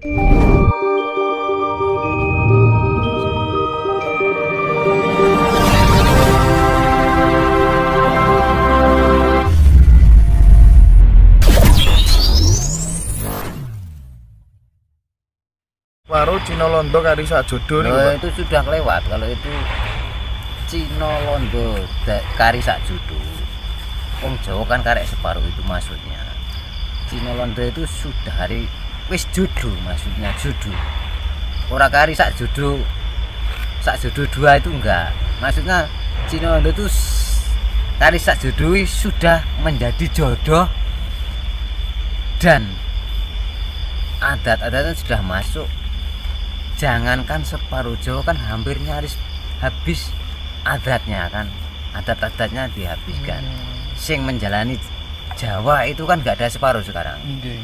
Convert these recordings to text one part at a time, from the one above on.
Waro Cina Londo kari Sakjodo nih. Itu sudah lewat. Kalau itu Cina Londo kari Sakjodo. Wong Jawa kan karek separuh itu maksudnya. Cina Londo itu sudah hari wis jodoh, maksudnya jodoh. Ora kari Sakjodo. Sakjodo 2 itu enggak. Maksudnya Cina Londo itu kari Sakjodo sudah menjadi jodoh dan adat-adatnya sudah masuk. Jangankan separuh Jawa kan hampir nyaris habis adatnya kan, adat-adatnya dihabiskan. Sing menjalani Jawa itu kan nggak ada separuh sekarang.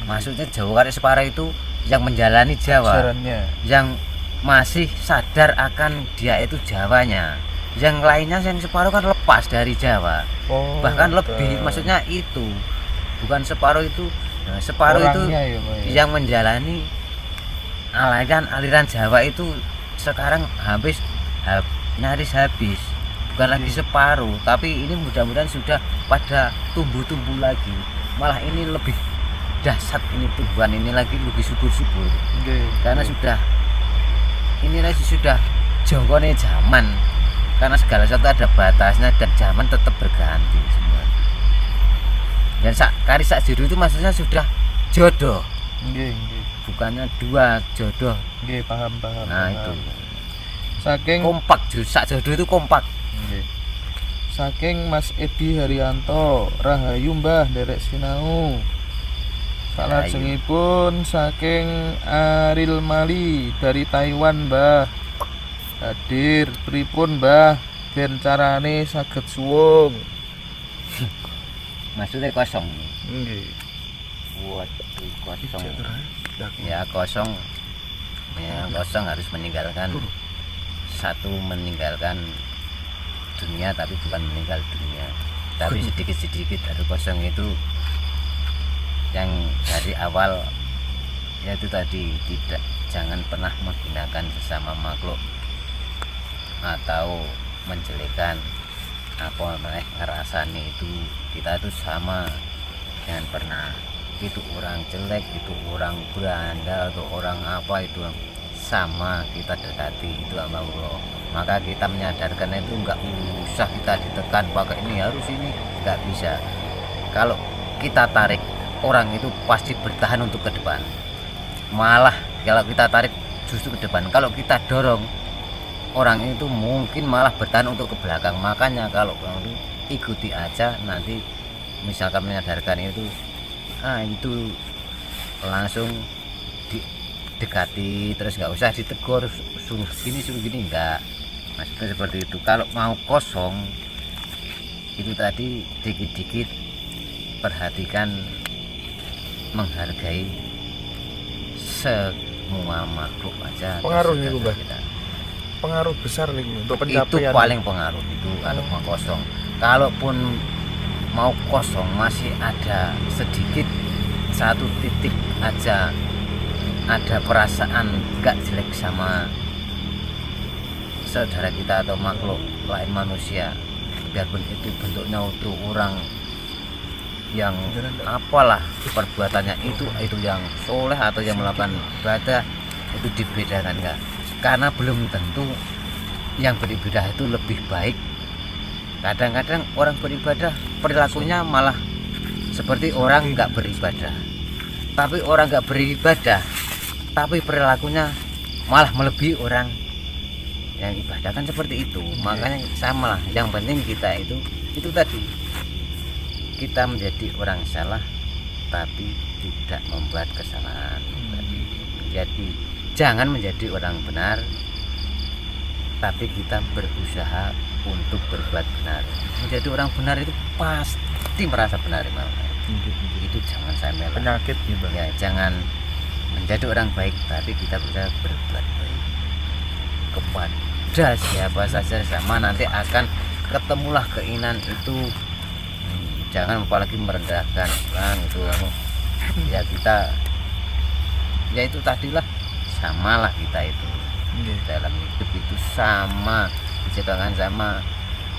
Maksudnya Jawa kan separuh itu yang menjalani Jawa, yang masih sadar akan dia itu Jawanya. Yang lainnya yang separuh kan lepas dari Jawa, bahkan lebih. Maksudnya itu bukan separuh itu, separuh orangnya itu yang menjalani aliran Jawa itu sekarang nyaris habis. Bukan lagi separuh, tapi ini mudah-mudahan sudah pada tumbuh-tumbuh lagi. Malah ini lebih dahsyat, ini tumbuhan ini lagi lebih subur-subur. Karena sudah ini lagi sudah jongkone zaman. Karena segala sesuatu ada batasnya dan zaman tetap berganti semua. Dan kari Sakjodo itu maksudnya sudah jodoh. Bukannya 2 jodoh. Paham. Nah, itu. Saking kompak, Sakjodo itu kompak. Saking Mas Edi Haryanto, Rahayu Mbah derek sinau. Salajengipun saking Aril Mali dari Taiwan Mbah. Hadir pripun Mbah ben carane saged suwung. Maksudnya kosong. Nggih. Kosong. Ya kosong. Ya kosong harus meninggalkan meninggalkan dunia, tapi bukan meninggal dunia, tapi sedikit-sedikit ada kosong itu yang dari awal yaitu tadi jangan pernah menggunakan sesama makhluk atau menjelekan apa ngerasani itu kita itu sama. Jangan pernah itu orang jelek, itu orang berandal atau orang apa itu sama kita dekati itu sama Allah. Maka kita menyadarkan itu enggak usah kita ditekan pakai ini harus ini, enggak bisa. Kalau kita tarik orang itu pasti bertahan untuk ke depan. Malah kalau kita tarik justru ke depan. Kalau kita dorong orang itu mungkin malah bertahan untuk ke belakang. Makanya kalau kamu ikuti aja, nanti misalkan menyadarkan itu langsung didekati, terus nggak usah ditegur suruh gini enggak. Maksudnya seperti itu. Kalau mau kosong itu tadi dikit-dikit perhatikan, menghargai semua makhluk aja. Pengaruhnya itu Mbak, pengaruh besar nih untuk pencapaian. Itu paling pengaruh itu kalau mau kosong. Kalaupun mau kosong masih ada sedikit satu titik aja ada perasaan gak jelek sama saudara kita atau makhluk lain manusia, biarpun itu bentuknya untuk orang yang apalah perbuatannya itu yang soleh atau yang melakukan ibadah, itu dibedakan enggak, karena belum tentu yang beribadah itu lebih baik. Kadang-kadang orang beribadah perilakunya malah seperti orang nggak beribadah, tapi orang nggak beribadah tapi perilakunya malah melebihi orang yang ibadah, kan seperti itu. Makanya sama lah, yang penting kita itu tadi kita menjadi orang salah tapi tidak membuat kesalahan tadi. Jadi jangan menjadi orang benar tapi kita berusaha untuk berbuat benar. Menjadi orang benar itu pasti merasa benar, itu jangan sampai penyakit nih Bang. Ya, jangan menjadi orang baik tapi kita berusaha berbuat baik kepada siapa saja sama, nanti akan ketemulah keinginan itu. Jangan apalagi merendahkan orang itu. Ya kita ya itu tadilah, samalah kita itu dalam hidup itu sama, diciptakan sama.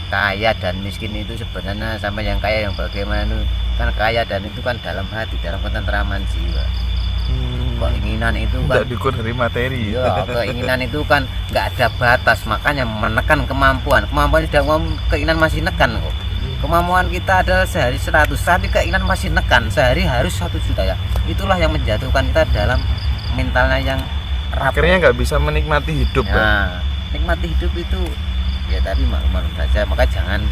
Kaya dan miskin itu sebenarnya sama, yang kaya yang bagaimana itu kan, kaya dan itu kan dalam hati, dalam ketentraman jiwa. Keinginan itu kan tidak diukur dari materi. Ya, keinginan itu kan nggak ada batas, makanya menekan kemampuan sudah keinginan masih nekan kok. Kemampuan kita adalah sehari 100, tapi keinginan masih nekan sehari harus 1 juta ya. Itulah yang menjatuhkan kita dalam mentalnya yang rapuh. Akhirnya nggak bisa menikmati hidup. Nah, nikmati hidup itu ya tadi maklum saja. Maka jangan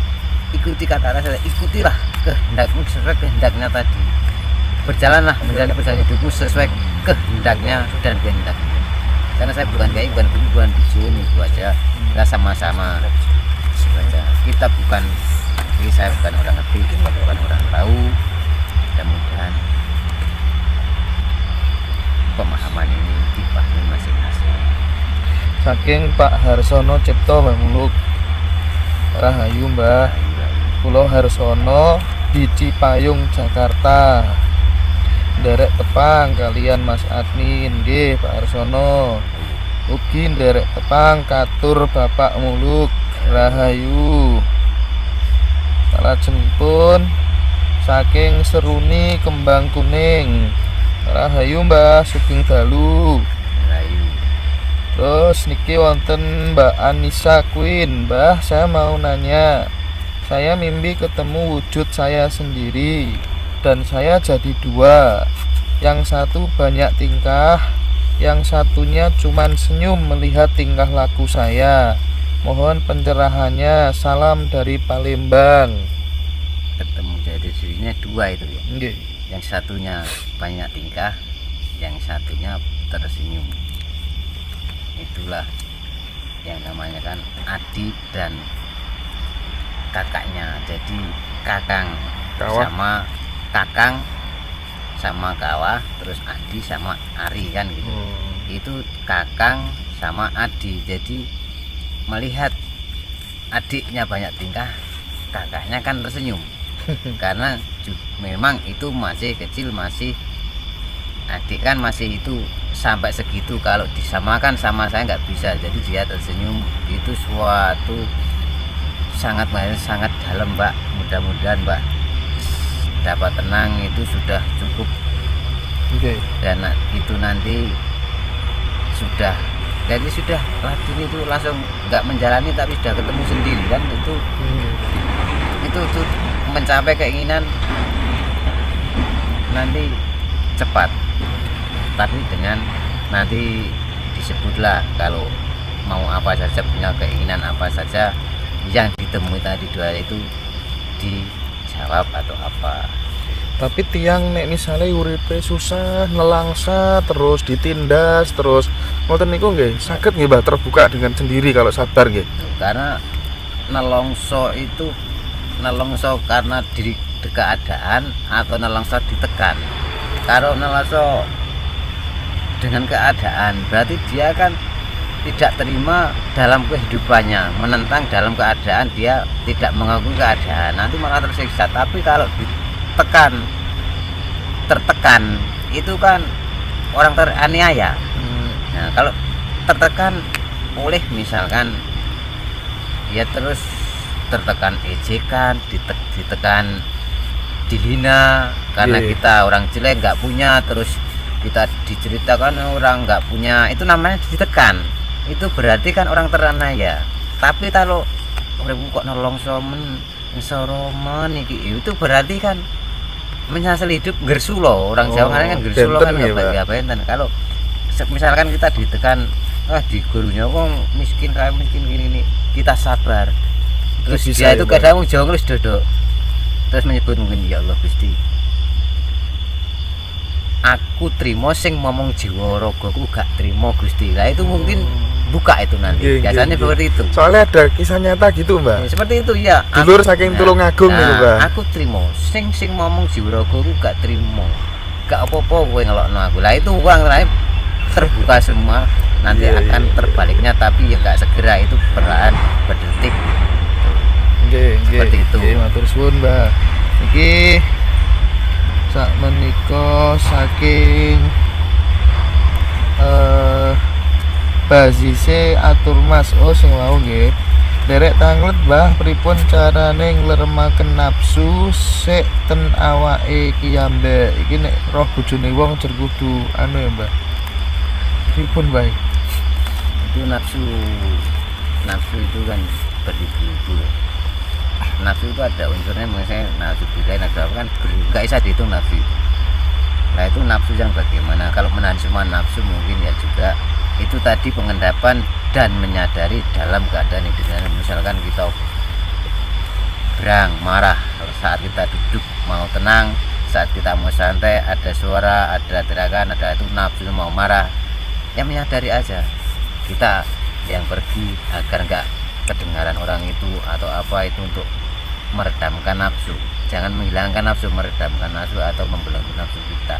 ikuti kata saya, ikutilah kehendakmu sesuai kehendaknya tadi. Berjalanlah menjalani perjalanan hidupmu sesuai kehendaknya dan kehendaknya. Karena saya bukan kiai, bukan bisun, itu aja. Kita sama-sama saja. Kita bukan, saya bukan orang ngerti, bukan orang tahu. Mudah-mudahan pemahaman ini dipahami masing-masing. Saking Pak Harsono Cipto Mbah Muluk. Rahayu Mbah. Pulau Harsono di Cipayung, Jakarta. Nderek tepang kalian Mas admin nggih Pak Harsono. Ugi nderek tepang katur Bapak Muluk. Rahayu. Salajengipun saking Seruni Kembang Kuning. Rahayu Mbah sugeng dalu. Terus niki wonten Mbak Anissa Queen. Mbah, saya mau nanya. Saya mimpi ketemu wujud saya sendiri dan saya jadi 2. Yang satu banyak tingkah, yang satunya cuman senyum melihat tingkah laku saya. Mohon pencerahannya. Salam dari Palembang. Ketemu jadi dirinya 2 itu ya. Nggih. Yang satunya banyak tingkah, yang satunya tersenyum. Itulah yang namanya kan adik dan kakaknya. Jadi kakang Kawah. sama kakang sama kawah, terus adi sama ari kan gitu. Itu kakang sama adi. Jadi melihat adiknya banyak tingkah, kakaknya kan tersenyum. Karena memang itu masih kecil, masih adik kan masih itu sampai segitu, kalau disamakan sama saya nggak bisa, jadi dia tersenyum. Itu suatu sangat dalam Mbak. Mudah-mudahan Mbak dapat tenang, itu sudah cukup. Dan itu nanti sudah, jadi sudah Ladin itu langsung nggak menjalani tapi sudah ketemu sendiri kan, itu mencapai keinginan nanti cepat. Tapi dengan nanti disebutlah kalau mau apa saja, punya keinginan apa saja yang ditemui tadi 2 itu dijawab atau apa. Tapi tiang nek misalnya uripe susah, nelangsa terus ditindas terus ngoten niku nggih saged nggih Mbah terbuka dengan sendiri kalau sabar nggih. Karena nelongso karena diri keadaan atau nelongso ditekan. Kalau nelongso dengan keadaan berarti dia kan tidak terima dalam kehidupannya, menentang dalam keadaan, dia tidak mengakui keadaan, nanti malah tersiksa. Tapi kalau tertekan itu kan orang teraniaya. Nah, kalau tertekan oleh misalkan ya terus tertekan ejekan, ditekan dihina karena kita orang jelek nggak punya, terus kita diceritakan orang nggak punya, itu namanya ditekan. Itu berarti kan orang teraniaya. Tapi kalau kok nolong somen soroman itu berarti kan menyasal hidup gersulo. Orang Jawa kan gersulo kan nggak benten. Kalau misalkan kita ditekan, di gurunya kok miskin kayak miskin gini, kita sabar. Terus dia itu kadang Jawa ngelus dodok, terus menyebut mungkin ya Allah Gusti, aku trimo sing ngomong jiwa rogoku gak trimo Gusti. Lah itu mungkin buka itu nanti. Biasanya seperti itu. Soalnya ada kisah nyata gitu, Mbak. Ya, seperti itu ya. Dulur saking Tulungagung gitu, Mbak. Aku trimo sing ngomong jiwa rogoku gak trimo. Gak apa-apa kowe ngelokno aku. Lah itu uang lain terbuka semua. Nanti akan terbaliknya, tapi ya gak segera, itu perlahan berdetik. Seperti itu. Matur suwun, Mbak. Iki sak menika saking Bazise atur mas. Oh sing wau nggih. Derek tanglet Mbah, pripun carane ngleremaken nafsu sik ten awake kiyambe. Iki nek roh bojone wong jer kudu anu ya Mbah. Pripun Mbah? Itu nafsu itu kan beribu-ribu. Nafsu itu ada unsurnya, misalnya nafsu birai, nafsu apa kan nggak bisa dihitung nafsu itu. Nah itu nafsu yang bagaimana? Kalau menahan semua nafsu mungkin ya juga itu tadi pengendapan dan menyadari dalam keadaan hidupnya. Misalkan kita berang, marah, saat kita duduk mau tenang, saat kita mau santai ada suara, ada teriakan, ada itu nafsu mau marah, ya menyadari aja. Kita yang pergi agar nggak kedengaran orang itu atau apa itu untuk meredamkan nafsu. Jangan menghilangkan nafsu, meredamkan nafsu atau membelenggu nafsu kita,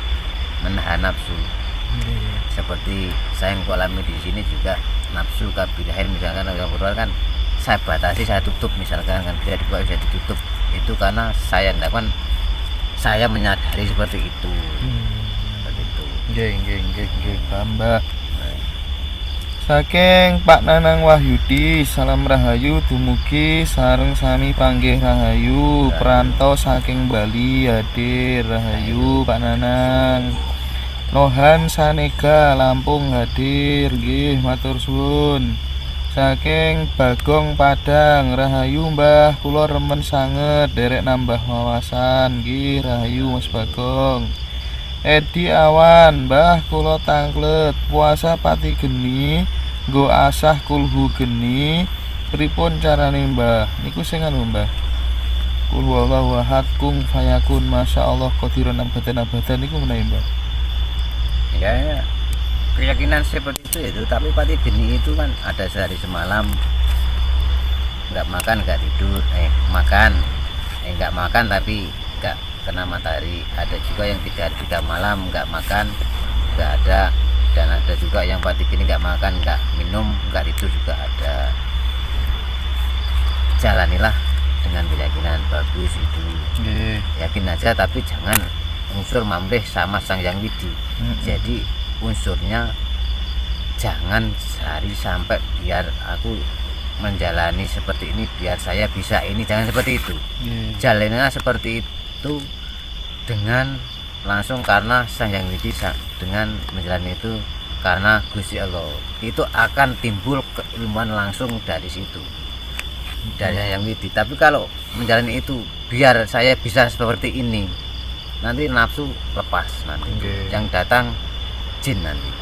menahan nafsu. Seperti saya yang alami di sini juga nafsu kabilahin misalkan yang keluar kan saya batasi, saya tutup misalkan kan bisa dibuka bisa ditutup, itu karena saya kan saya menyadari seperti itu. Seperti itu. Nggih tambah. Saking Pak Nanang Wahyudi, salam rahayu dumugi sareng sami panggih rahayu perantau saking Bali hadir rahayu Pak Nanang. Nohan Sanega Lampung hadir nggih matur suwun. Saking Bagong Padang rahayu Mbah, kula remen sanget derek nambah wawasan nggih rahayu Mas Bagong. Edi Awan Mbah, kula tanglet puasa pati geni nggo asah kulhu geni pripun carane Mbah? Niku sing anu Mbah, kul huwallahu ahad kung fayakun masyaallah qadirun abadan niku menawi Mbah. Ya keyakinan seperti itu tapi pati geni itu kan ada sehari semalam nggak makan nggak tidur, nggak makan tapi nggak kena matahari. Ada juga yang 3 malam nggak makan nggak ada, dan ada juga yang pati geni nggak makan nggak minum nggak tidur juga ada. Jalanilah dengan keyakinan bagus itu. Yakin aja tapi jangan unsur mamrih sama Sang Yang Widi. Jadi unsurnya jangan sehari sampai biar aku menjalani seperti ini biar saya bisa ini, jangan seperti itu. Jalannya seperti itu dengan langsung karena Sang Yang Widi, dengan menjalani itu karena Gusti Allah, itu akan timbul keilmuan langsung dari situ, dari Sang Yang Widi. Tapi kalau menjalani itu biar saya bisa seperti ini, nanti nafsu lepas nanti. Yang datang jin nanti.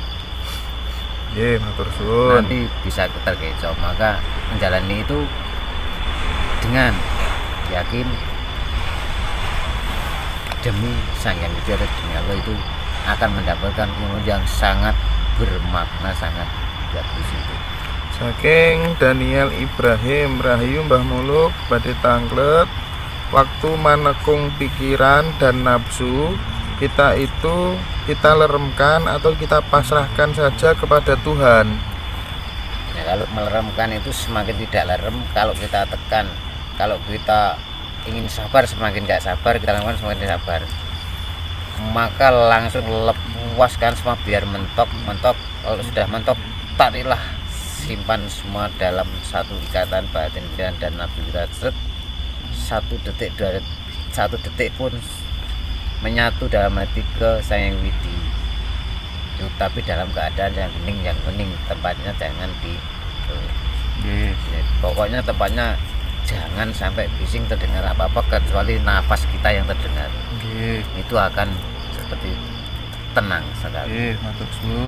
Matur suwun. Nanti bisa terkecoh. Maka menjalani itu dengan yakin demi Sang Yang Widi atau demi Allah itu akan mendapatkan ilmu yang sangat bermakna, sangat bagus itu. Saking Daniel Ibrahim rahayu Mbah Muluk badhe tanglet, waktu menekung pikiran dan nafsu kita itu kita leremkan atau kita pasrahkan saja kepada Tuhan. Ya, kalau meleremkan itu semakin tidak lerem, kalau kita tekan, kalau kita ingin sabar semakin nggak sabar, kita lakukan semakin sabar, maka langsung lepaskan semua biar mentok. Kalau sudah mentok, tarilah, simpan semua dalam satu ikatan batin dan nafsu kita. Satu detik pun menyatu dalam hati ke Sang Yang Widi itu, tapi dalam keadaan yang hening, tempatnya jangan di pokoknya tempatnya jangan sampai bising terdengar apa-apa kecuali nafas kita yang terdengar. Itu akan seperti tenang sekali. Matur suwun.